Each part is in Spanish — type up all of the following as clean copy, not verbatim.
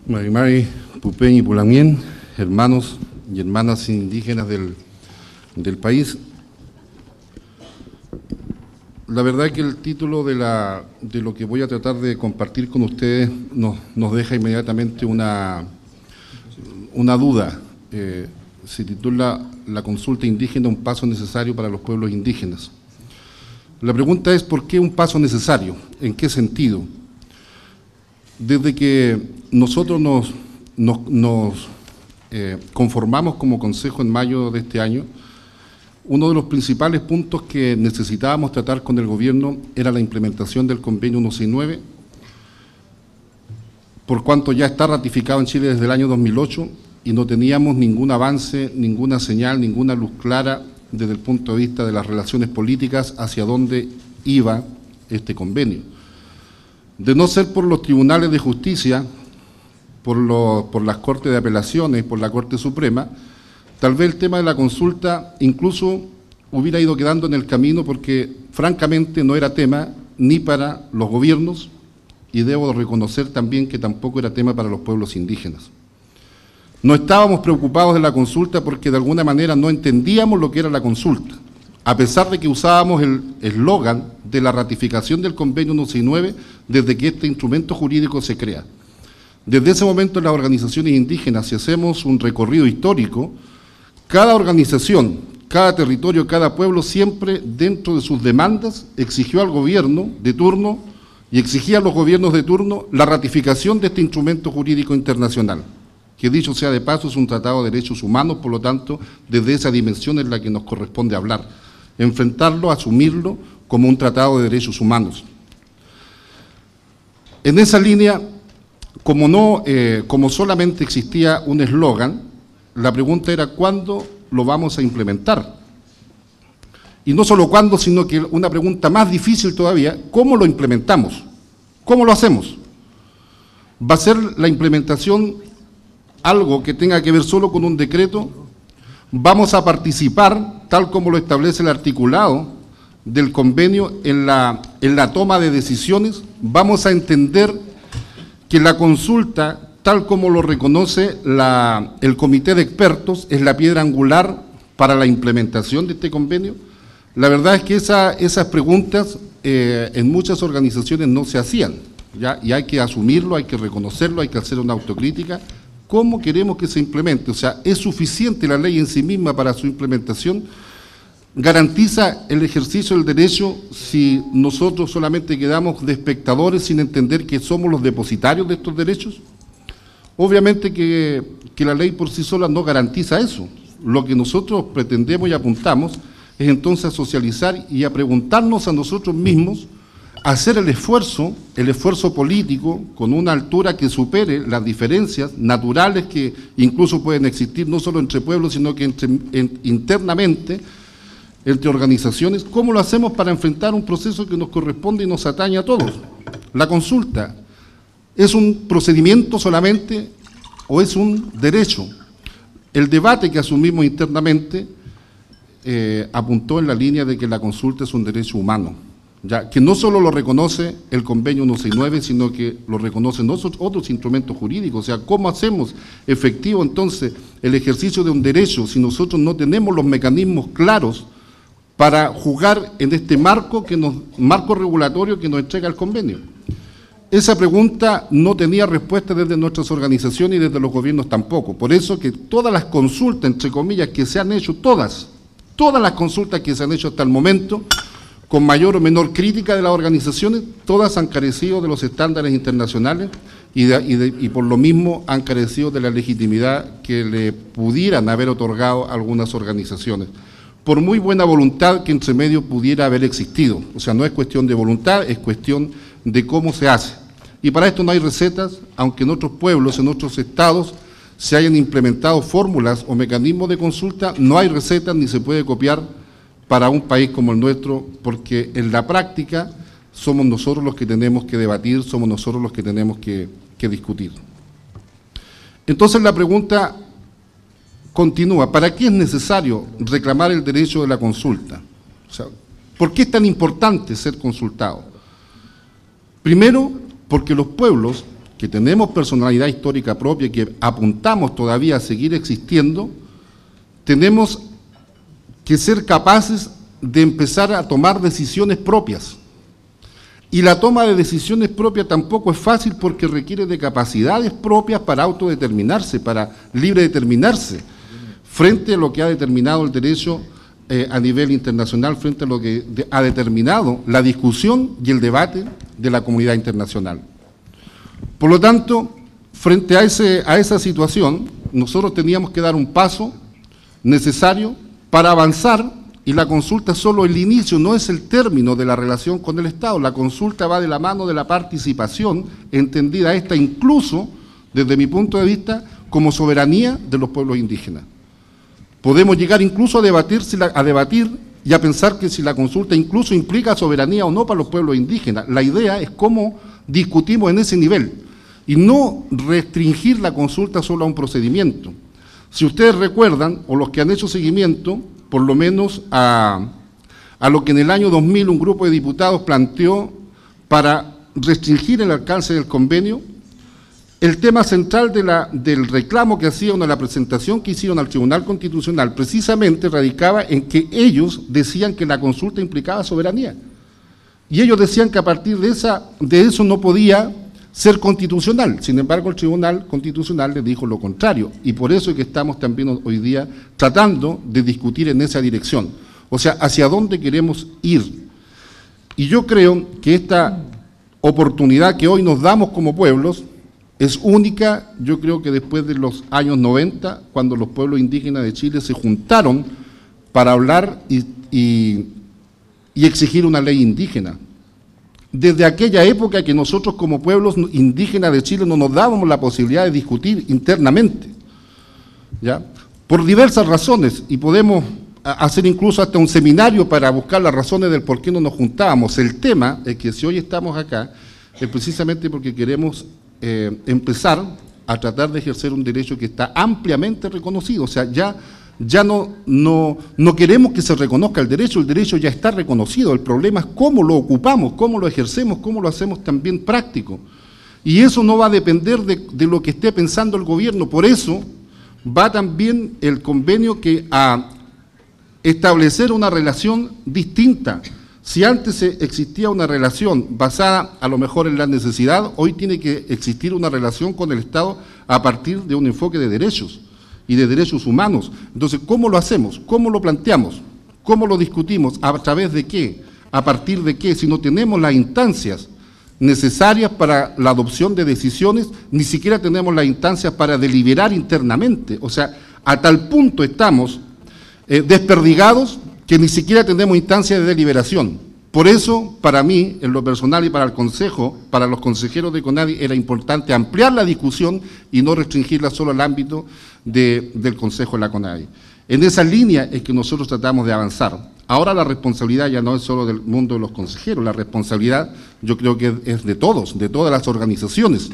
Marimari, Pupen y Pulamien, hermanos y hermanas indígenas del país. La verdad es que el título de lo que voy a tratar de compartir con ustedes nos deja inmediatamente una duda. Se titula La consulta indígena, un paso necesario para los pueblos indígenas. La pregunta es, ¿por qué un paso necesario? ¿En qué sentido? Desde que nosotros nos conformamos como Consejo en mayo de este año, uno de los principales puntos que necesitábamos tratar con el gobierno era la implementación del convenio 169, por cuanto ya está ratificado en Chile desde el año 2008 y no teníamos ningún avance, ninguna señal, ninguna luz clara desde el punto de vista de las relaciones políticas hacia dónde iba este convenio. De no ser por los tribunales de justicia, por las Cortes de Apelaciones, por la Corte Suprema, tal vez el tema de la consulta incluso hubiera ido quedando en el camino porque francamente no era tema ni para los gobiernos y debo reconocer también que tampoco era tema para los pueblos indígenas. No estábamos preocupados de la consulta porque de alguna manera no entendíamos lo que era la consulta, a pesar de que usábamos el eslogan de la ratificación del convenio 169 desde que este instrumento jurídico se crea. Desde ese momento en las organizaciones indígenas, si hacemos un recorrido histórico, cada organización, cada territorio, cada pueblo siempre dentro de sus demandas exigió al gobierno de turno y exigía a los gobiernos de turno la ratificación de este instrumento jurídico internacional, que dicho sea de paso es un tratado de derechos humanos, por lo tanto, desde esa dimensión es la que nos corresponde hablar, enfrentarlo, asumirlo como un tratado de derechos humanos. En esa línea, como solamente existía un eslogan, la pregunta era ¿cuándo lo vamos a implementar? Y no solo cuándo, sino que una pregunta más difícil todavía, ¿cómo lo implementamos? ¿Cómo lo hacemos? ¿Va a ser la implementación algo que tenga que ver solo con un decreto? ¿Vamos a participar, tal como lo establece el articulado del convenio, en la toma de decisiones? ¿Vamos a entender que la consulta, tal como lo reconoce el comité de expertos, es la piedra angular para la implementación de este convenio? La verdad es que esas preguntas en muchas organizaciones no se hacían, ¿ya? Y hay que asumirlo, hay que reconocerlo, hay que hacer una autocrítica. ¿Cómo queremos que se implemente? O sea, ¿es suficiente la ley en sí misma para su implementación? ¿Garantiza el ejercicio del derecho si nosotros solamente quedamos de espectadores sin entender que somos los depositarios de estos derechos? Obviamente que la ley por sí sola no garantiza eso. Lo que nosotros pretendemos y apuntamos es entonces a socializar y a preguntarnos a nosotros mismos, a hacer el esfuerzo político con una altura que supere las diferencias naturales que incluso pueden existir no solo entre pueblos, sino que internamente, entre organizaciones. ¿Cómo lo hacemos para enfrentar un proceso que nos corresponde y nos atañe a todos? La consulta, ¿es un procedimiento solamente o es un derecho? El debate que asumimos internamente apuntó en la línea de que la consulta es un derecho humano, ya que no solo lo reconoce el convenio 169, sino que lo reconocen otros instrumentos jurídicos. O sea, ¿cómo hacemos efectivo entonces el ejercicio de un derecho si nosotros no tenemos los mecanismos claros para jugar en este marco regulatorio que nos entrega el convenio? Esa pregunta no tenía respuesta desde nuestras organizaciones y desde los gobiernos tampoco. Por eso que todas las consultas, entre comillas, que se han hecho, todas las consultas que se han hecho hasta el momento, con mayor o menor crítica de las organizaciones, todas han carecido de los estándares internacionales y por lo mismo han carecido de la legitimidad que le pudieran haber otorgado a algunas organizaciones, por muy buena voluntad que entre medio pudiera haber existido. O sea, no es cuestión de voluntad, es cuestión de cómo se hace. Y para esto no hay recetas, aunque en otros pueblos, en otros estados, se hayan implementado fórmulas o mecanismos de consulta, no hay recetas ni se puede copiar para un país como el nuestro, porque en la práctica somos nosotros los que tenemos que debatir, somos nosotros los que tenemos que discutir. Entonces la pregunta continúa, ¿para qué es necesario reclamar el derecho de la consulta? O sea, ¿por qué es tan importante ser consultado? Primero, porque los pueblos que tenemos personalidad histórica propia y que apuntamos todavía a seguir existiendo, tenemos que ser capaces de empezar a tomar decisiones propias. Y la toma de decisiones propias tampoco es fácil porque requiere de capacidades propias para autodeterminarse, para libre determinarse, frente a lo que ha determinado el derecho a nivel internacional, frente a lo que ha determinado la discusión y el debate de la comunidad internacional. Por lo tanto, frente a esa situación, nosotros teníamos que dar un paso necesario para avanzar, y la consulta es solo el inicio, no es el término de la relación con el Estado. La consulta va de la mano de la participación, entendida esta incluso, desde mi punto de vista, como soberanía de los pueblos indígenas. Podemos llegar incluso a debatir y a pensar que si la consulta incluso implica soberanía o no para los pueblos indígenas. La idea es cómo discutimos en ese nivel y no restringir la consulta solo a un procedimiento. Si ustedes recuerdan, o los que han hecho seguimiento, por lo menos a lo que en el año 2000 un grupo de diputados planteó para restringir el alcance del convenio, el tema central del reclamo que hacían, o la presentación que hicieron al Tribunal Constitucional, precisamente radicaba en que ellos decían que la consulta implicaba soberanía. Y ellos decían que a partir de eso no podía ser constitucional. Sin embargo, el Tribunal Constitucional les dijo lo contrario, y por eso es que estamos también hoy día tratando de discutir en esa dirección. O sea, hacia dónde queremos ir. Y yo creo que esta oportunidad que hoy nos damos como pueblos es única. Yo creo que después de los años 90, cuando los pueblos indígenas de Chile se juntaron para hablar y exigir una ley indígena. Desde aquella época que nosotros como pueblos indígenas de Chile no nos dábamos la posibilidad de discutir internamente, ¿ya? Por diversas razones, y podemos hacer incluso hasta un seminario para buscar las razones del por qué no nos juntábamos. El tema es que si hoy estamos acá es precisamente porque queremos empezar a tratar de ejercer un derecho que está ampliamente reconocido. O sea, ya no queremos que se reconozca el derecho ya está reconocido. El problema es cómo lo ocupamos, cómo lo ejercemos, cómo lo hacemos también práctico. Y eso no va a depender de lo que esté pensando el gobierno. Por eso va también el convenio a establecer una relación distinta. Si antes existía una relación basada a lo mejor en la necesidad, hoy tiene que existir una relación con el Estado a partir de un enfoque de derechos y de derechos humanos. Entonces, ¿cómo lo hacemos? ¿Cómo lo planteamos? ¿Cómo lo discutimos? ¿A través de qué? ¿A partir de qué? Si no tenemos las instancias necesarias para la adopción de decisiones, ni siquiera tenemos las instancias para deliberar internamente. O sea, a tal punto estamos desperdigados que ni siquiera tenemos instancias de deliberación. Por eso, para mí, en lo personal y para el Consejo, para los consejeros de CONADI, era importante ampliar la discusión y no restringirla solo al ámbito del Consejo de la CONADI. En esa línea es que nosotros tratamos de avanzar. Ahora la responsabilidad ya no es solo del mundo de los consejeros, la responsabilidad yo creo que es de todos, de todas las organizaciones.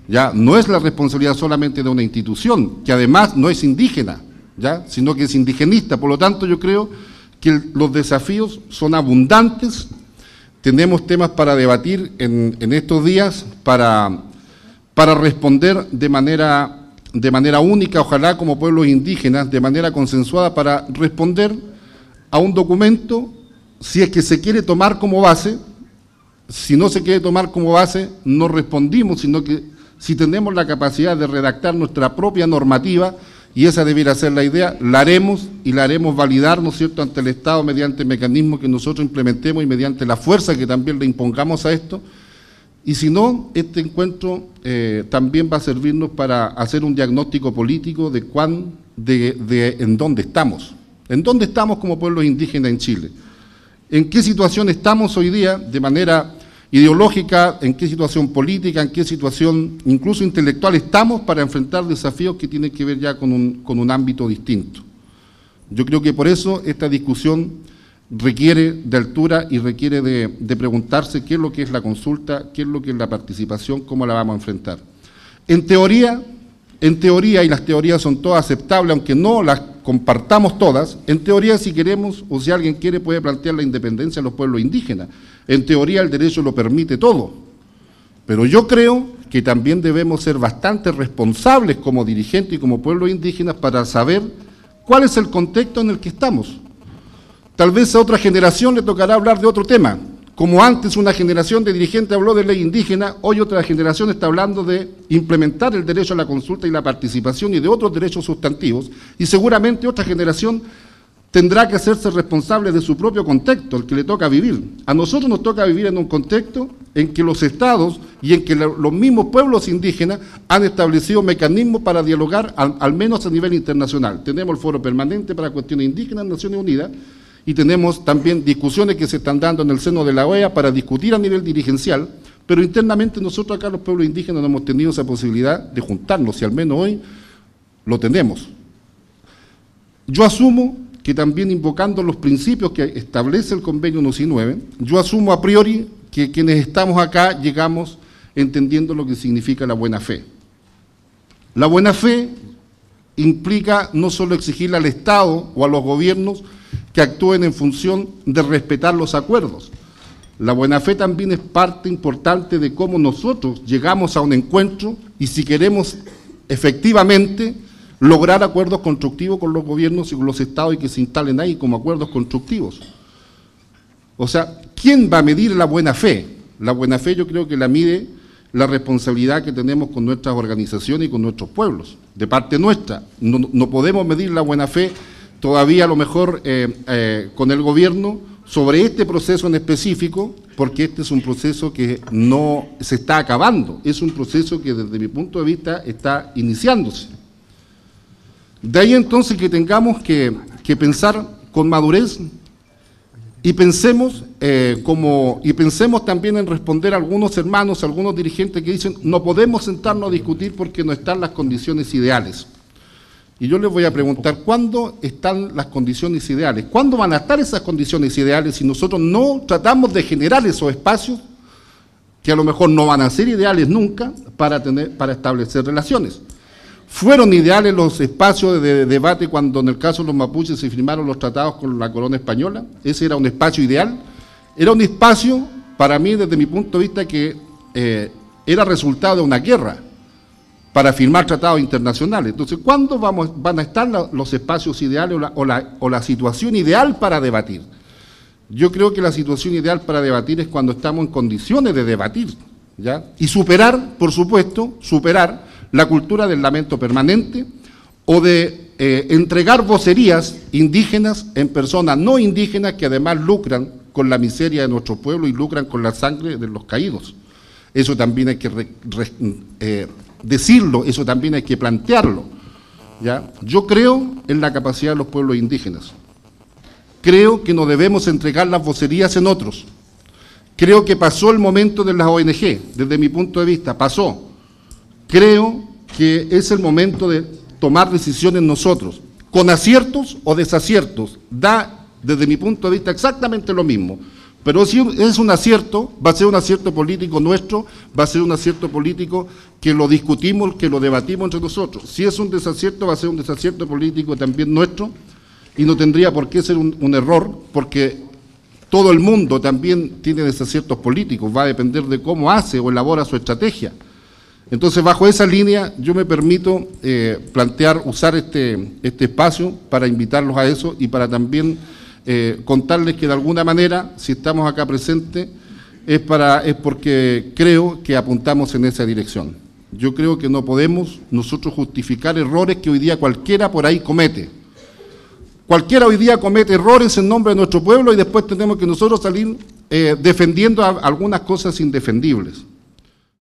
Ya no es la responsabilidad solamente de una institución, que además no es indígena, ya, sino que es indigenista. Por lo tanto, yo creo que los desafíos son abundantes. Tenemos temas para debatir en estos días, para responder de manera única, ojalá como pueblos indígenas, de manera consensuada, para responder a un documento, si es que se quiere tomar como base. Si no se quiere tomar como base, no respondimos, sino que si tenemos la capacidad de redactar nuestra propia normativa, y esa debiera ser la idea, la haremos y la haremos validar, ¿no es cierto?, ante el Estado mediante mecanismos que nosotros implementemos y mediante la fuerza que también le impongamos a esto. Y si no, este encuentro también va a servirnos para hacer un diagnóstico político de en dónde estamos. ¿En dónde estamos como pueblos indígenas en Chile? ¿En qué situación estamos hoy día de manera ideológica? ¿En qué situación política? ¿En qué situación incluso intelectual estamos para enfrentar desafíos que tienen que ver ya con un ámbito distinto? Yo creo que por eso esta discusión requiere de altura y requiere de preguntarse qué es lo que es la consulta, qué es lo que es la participación, cómo la vamos a enfrentar. En teoría, y las teorías son todas aceptables, aunque no las compartamos todas, en teoría si queremos o si alguien quiere puede plantear la independencia de los pueblos indígenas. En teoría el derecho lo permite todo, pero yo creo que también debemos ser bastante responsables como dirigentes y como pueblos indígenas para saber cuál es el contexto en el que estamos. Tal vez a otra generación le tocará hablar de otro tema. Como antes una generación de dirigentes habló de ley indígena, hoy otra generación está hablando de implementar el derecho a la consulta y la participación y de otros derechos sustantivos, y seguramente otra generación tendrá que hacerse responsable de su propio contexto, el que le toca vivir. A nosotros nos toca vivir en un contexto en que los estados y en que los mismos pueblos indígenas han establecido mecanismos para dialogar, al menos a nivel internacional. Tenemos el Foro Permanente para Cuestiones Indígenas en Naciones Unidas, y tenemos también discusiones que se están dando en el seno de la OEA para discutir a nivel dirigencial, pero internamente nosotros acá los pueblos indígenas no hemos tenido esa posibilidad de juntarnos, y al menos hoy lo tenemos. Yo asumo que también invocando los principios que establece el convenio 169, yo asumo a priori que quienes estamos acá llegamos entendiendo lo que significa la buena fe. La buena fe implica no solo exigirle al Estado o a los gobiernos que actúen en función de respetar los acuerdos. La buena fe también es parte importante de cómo nosotros llegamos a un encuentro y si queremos efectivamente lograr acuerdos constructivos con los gobiernos y con los estados y que se instalen ahí como acuerdos constructivos. O sea, ¿quién va a medir la buena fe? La buena fe yo creo que la mide la responsabilidad que tenemos con nuestras organizaciones y con nuestros pueblos, de parte nuestra. No podemos medir la buena fe todavía a lo mejor con el gobierno sobre este proceso en específico, porque este es un proceso que no se está acabando, es un proceso que desde mi punto de vista está iniciándose. De ahí entonces que tengamos que pensar con madurez y pensemos también en responder a algunos hermanos, a algunos dirigentes que dicen no podemos sentarnos a discutir porque no están las condiciones ideales. Y yo les voy a preguntar, ¿cuándo están las condiciones ideales? ¿Cuándo van a estar esas condiciones ideales si nosotros no tratamos de generar esos espacios que a lo mejor no van a ser ideales nunca para establecer relaciones? ¿Fueron ideales los espacios de debate cuando en el caso de los mapuches se firmaron los tratados con la corona española? ¿Ese era un espacio ideal? Era un espacio, para mí, desde mi punto de vista, que era resultado de una guerra para firmar tratados internacionales. Entonces, ¿cuándo van a estar los espacios ideales o la situación ideal para debatir? Yo creo que la situación ideal para debatir es cuando estamos en condiciones de debatir, ¿ya? Y superar, por supuesto, la cultura del lamento permanente o de entregar vocerías indígenas en personas no indígenas que además lucran con la miseria de nuestro pueblo y lucran con la sangre de los caídos. Eso también hay que decirlo, eso también hay que plantearlo, ¿ya? Yo creo en la capacidad de los pueblos indígenas. Creo que no debemos entregar las vocerías en otros. Creo que pasó el momento de las ONG, desde mi punto de vista, pasó. Creo que es el momento de tomar decisiones nosotros, con aciertos o desaciertos. Da, desde mi punto de vista, exactamente lo mismo. Pero si es un acierto, va a ser un acierto político nuestro, va a ser un acierto político que lo discutimos, que lo debatimos entre nosotros. Si es un desacierto, va a ser un desacierto político también nuestro, y no tendría por qué ser un error, porque todo el mundo también tiene desaciertos políticos, va a depender de cómo hace o elabora su estrategia. Entonces, bajo esa línea, yo me permito usar este espacio para invitarlos a eso y para también contarles que de alguna manera, si estamos acá presentes, es porque creo que apuntamos en esa dirección. Yo creo que no podemos nosotros justificar errores que hoy día cualquiera por ahí comete. Cualquiera hoy día comete errores en nombre de nuestro pueblo y después tenemos que nosotros salir defendiendo algunas cosas indefendibles.